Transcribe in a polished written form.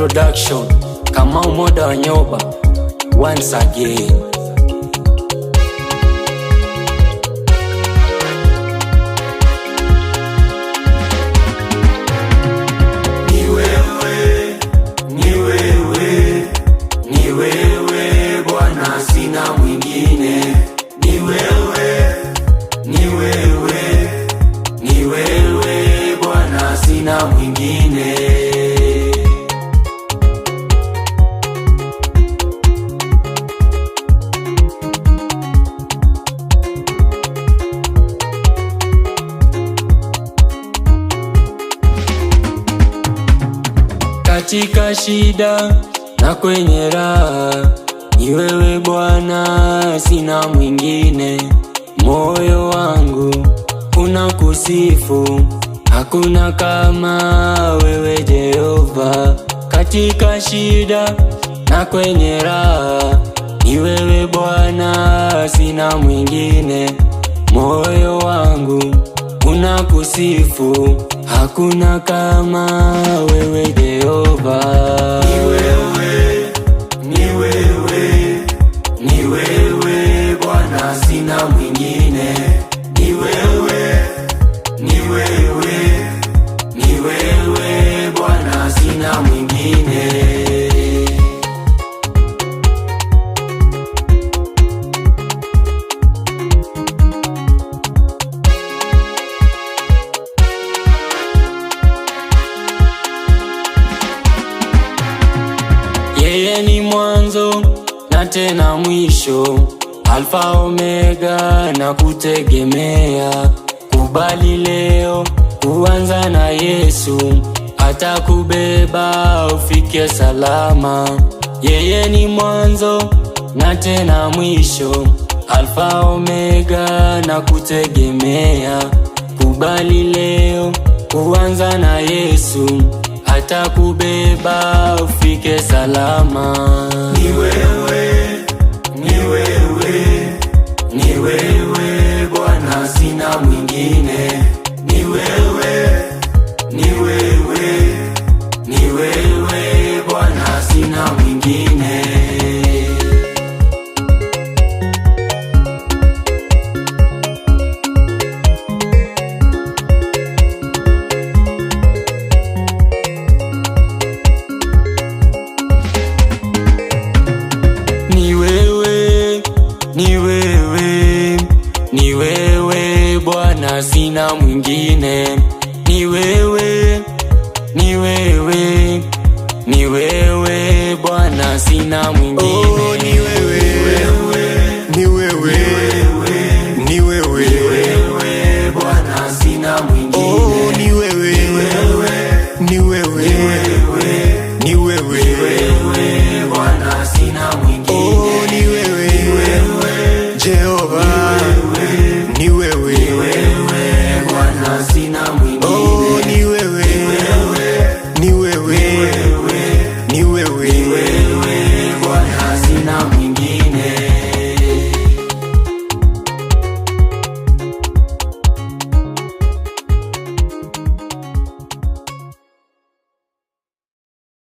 Production, Kamau Moda wa Nyoba, once again. Sina mwingine. Katika shida na kwenye raha, ni wewe Bwana, sina mwingine. Moyo wangu unakusifu, hakuna kama wewe Jehova. Katika shida na kwenye raha, ni wewe Bwana, sina mwingine. Moyo wangu unakusifu, hakuna kama wewe Jehova. Ni wewe, ni wewe, ni wewe Bwana, sina mwingine. Ni wewe, ni wewe, ni wewe Bwana, sina mwingine. Yeye ni mwanzo na tena mwisho, Alfa Omega na kutegemea. Kubali leo kuanza na Yesu, atakubeba ufike salama. Yeye ni mwanzo na tena mwisho, Alfa Omega na kutegemea. Kubali leo kuanza na Yesu, atakubeba ufike salama. Ni wewe, ni wewe, ni wewe Bwana, sina mwingine. Ni wewe, ni wewe, ni wewe Bwana, sina mwingine. Ni wewe, ni wewe, ni wewe Bwana, sina mwingine. Ni wewe, ni wewe, ni wewe Bwana, sina mwingine.